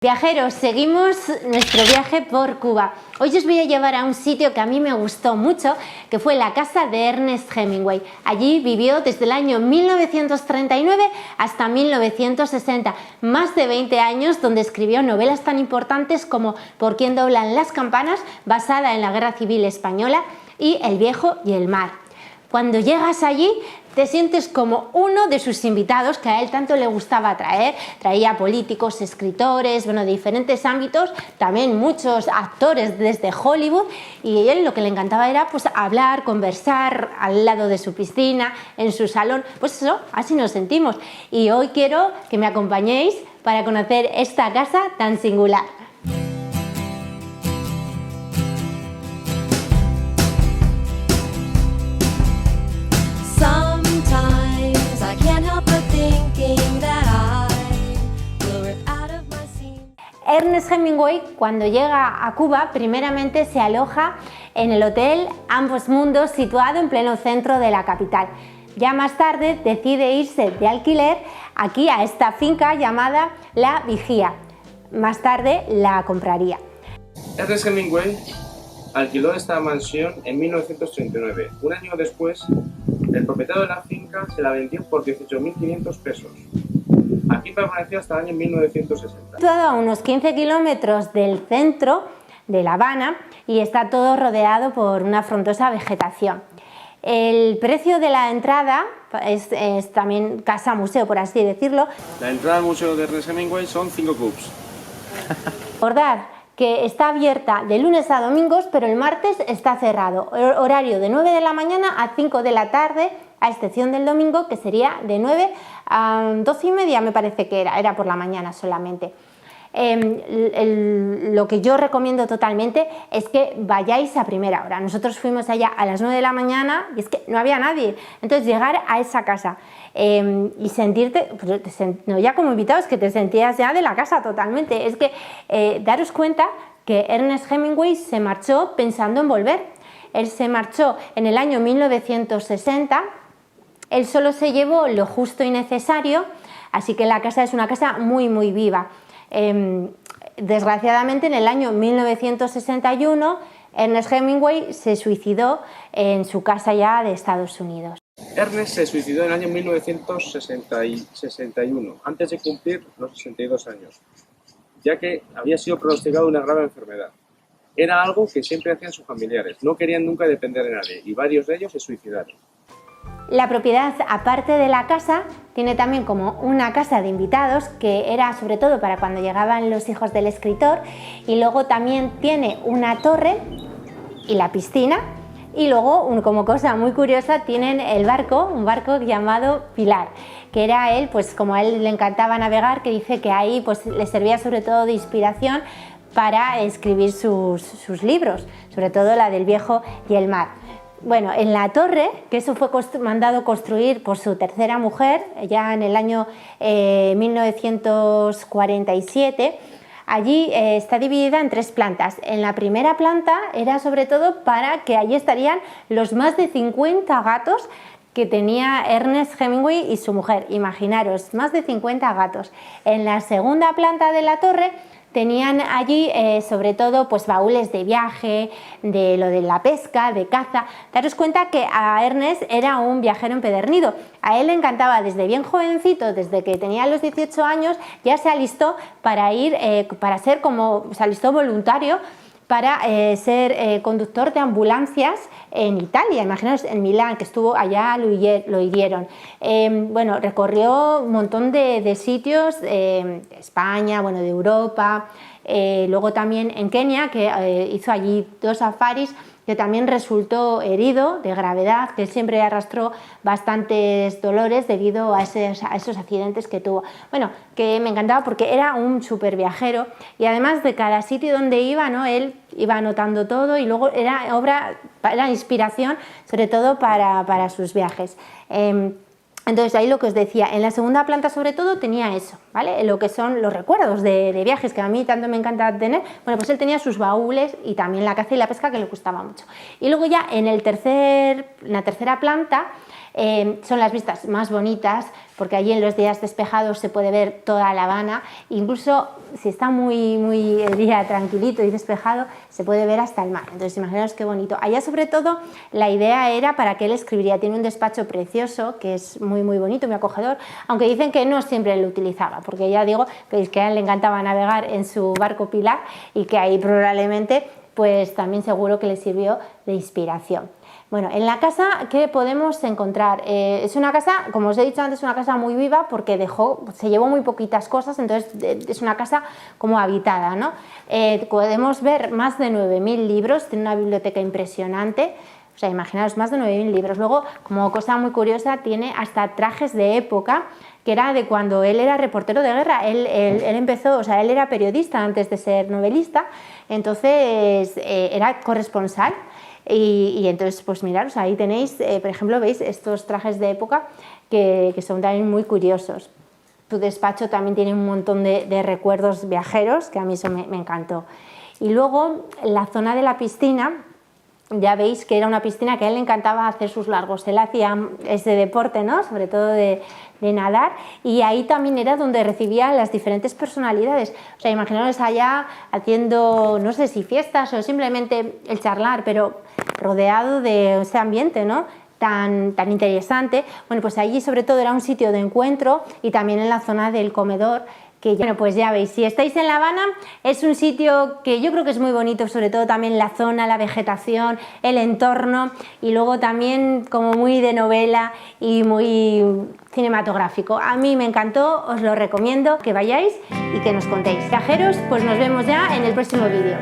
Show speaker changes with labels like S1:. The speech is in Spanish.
S1: Viajeros, seguimos nuestro viaje por Cuba. Hoy os voy a llevar a un sitio que a mí me gustó mucho, que fue la casa de Ernest Hemingway. Allí vivió desde el año 1939 hasta 1960, más de 20 años, donde escribió novelas tan importantes como Por quién doblan las campanas, basada en la Guerra Civil Española, y El viejo y el mar. Cuando llegas allí te sientes como uno de sus invitados que a él tanto le gustaba traer. Traía políticos, escritores, bueno, de diferentes ámbitos, también muchos actores desde Hollywood, y a él lo que le encantaba era pues hablar, conversar al lado de su piscina, en su salón. Pues eso, así nos sentimos. Y hoy quiero que me acompañéis para conocer esta casa tan singular. Ernest Hemingway, cuando llega a Cuba, primeramente se aloja en el hotel Ambos Mundos, situado en pleno centro de la capital. Ya más tarde decide irse de alquiler aquí a esta finca llamada La Vigía. Más tarde la compraría.
S2: Ernest Hemingway alquiló esta mansión en 1939. Un año después, el propietario de la finca se la vendió por 18.500 pesos. Aquí permaneció hasta el año 1960.
S1: Situado a unos 15 kilómetros del centro de La Habana y está todo rodeado por una frondosa vegetación. El precio de la entrada es también casa-museo, por así decirlo.
S2: La entrada al museo de Ernest Hemingway son 5 cups.
S1: Recordad que está abierta de lunes a domingos, pero el martes está cerrado. Horario de 9 de la mañana a 5 de la tarde, a excepción del domingo, que sería de 9 a 12 y media, me parece que era por la mañana solamente. Lo que yo recomiendo totalmente es que vayáis a primera hora. Nosotros fuimos allá a las 9 de la mañana y es que no había nadie. Entonces llegar a esa casa y sentirte, no ya como invitados, que te sentías ya de la casa totalmente. Es que daros cuenta que Ernest Hemingway se marchó pensando en volver. Él se marchó en el año 1960. Él solo se llevó lo justo y necesario, así que la casa es una casa muy viva. Desgraciadamente, en el año 1961, Ernest Hemingway se suicidó en su casa ya de Estados Unidos.
S2: Ernest se suicidó en el año 1961, antes de cumplir los 62 años, ya que había sido pronosticado una grave enfermedad. Era algo que siempre hacían sus familiares, no querían nunca depender de nadie, y varios de ellos se suicidaron.
S1: La propiedad, aparte de la casa, tiene también como una casa de invitados, que era sobre todo para cuando llegaban los hijos del escritor, y luego también tiene una torre y la piscina, y luego, como cosa muy curiosa, tienen el barco, un barco llamado Pilar, que era él, pues como a él le encantaba navegar, que dice que ahí pues le servía sobre todo de inspiración para escribir sus libros, sobre todo la del viejo y el mar. Bueno, en la torre, que eso fue mandado construir por su tercera mujer, ya en el año 1947, allí está dividida en 3 plantas. En la primera planta era sobre todo para que allí estarían los más de 50 gatos que tenía Ernest Hemingway y su mujer. Imaginaros, más de 50 gatos. En la segunda planta de la torre tenían allí sobre todo pues baúles de viaje, de lo de la pesca, de caza. Daros cuenta que a Ernest era un viajero empedernido. A él le encantaba desde bien jovencito, desde que tenía los 18 años, ya se alistó para ir, se alistó voluntario para ser conductor de ambulancias en Italia. Imaginaos, en Milán, que estuvo allá, lo hirieron. Bueno, recorrió un montón de sitios, de España, bueno, de Europa, luego también en Kenia, que hizo allí 2 safaris, que también resultó herido de gravedad, que siempre arrastró bastantes dolores debido a esos accidentes que tuvo. Bueno, que me encantaba porque era un súper viajero, y además de cada sitio donde iba, ¿no?, él iba anotando todo, y luego era inspiración sobre todo para sus viajes. Entonces ahí lo que os decía, en la segunda planta sobre todo tenía eso, ¿vale? Lo que son los recuerdos de viajes, que a mí tanto me encanta tener. Bueno, pues él tenía sus baúles y también la caza y la pesca, que le gustaba mucho. Y luego ya en la tercera planta son las vistas más bonitas, porque allí en los días despejados se puede ver toda La Habana, incluso si está muy el día tranquilito y despejado, se puede ver hasta el mar. Entonces imaginaos qué bonito. Allá sobre todo la idea era para que él escribiría. Tiene un despacho precioso que es muy bonito, muy acogedor, aunque dicen que no siempre lo utilizaba, porque ya digo que a él le encantaba navegar en su barco Pilar y que ahí probablemente pues también seguro que le sirvió de inspiración. Bueno, en la casa, ¿qué podemos encontrar? Es una casa, como os he dicho antes, una casa muy viva porque se llevó muy poquitas cosas, entonces es una casa como habitada, ¿no? Podemos ver más de 9.000 libros, tiene una biblioteca impresionante. O sea, imaginaos, más de 9.000 libros. Luego, como cosa muy curiosa, tiene hasta trajes de época, que era de cuando él era reportero de guerra. Él empezó, o sea, él era periodista antes de ser novelista, entonces era corresponsal. Y entonces, pues miraros, ahí tenéis, por ejemplo, veis estos trajes de época que son también muy curiosos. Tu despacho también tiene un montón de recuerdos viajeros, que a mí eso me encantó. Y luego, la zona de la piscina, ya veis que era una piscina que a él le encantaba hacer sus largos. Él hacía ese deporte, ¿no? Sobre todo de nadar, y ahí también era donde recibía las diferentes personalidades. O sea, imaginaos allá haciendo, no sé si fiestas o simplemente el charlar, pero rodeado de ese ambiente, ¿no? Tan interesante. Bueno, pues allí sobre todo era un sitio de encuentro y también en la zona del comedor. Bueno, pues ya veis, si estáis en La Habana es un sitio que yo creo que es muy bonito, sobre todo también la zona, la vegetación, el entorno, y luego también como muy de novela y muy cinematográfico. A mí me encantó, os lo recomiendo que vayáis y que nos contéis. Viajeros, pues nos vemos ya en el próximo vídeo.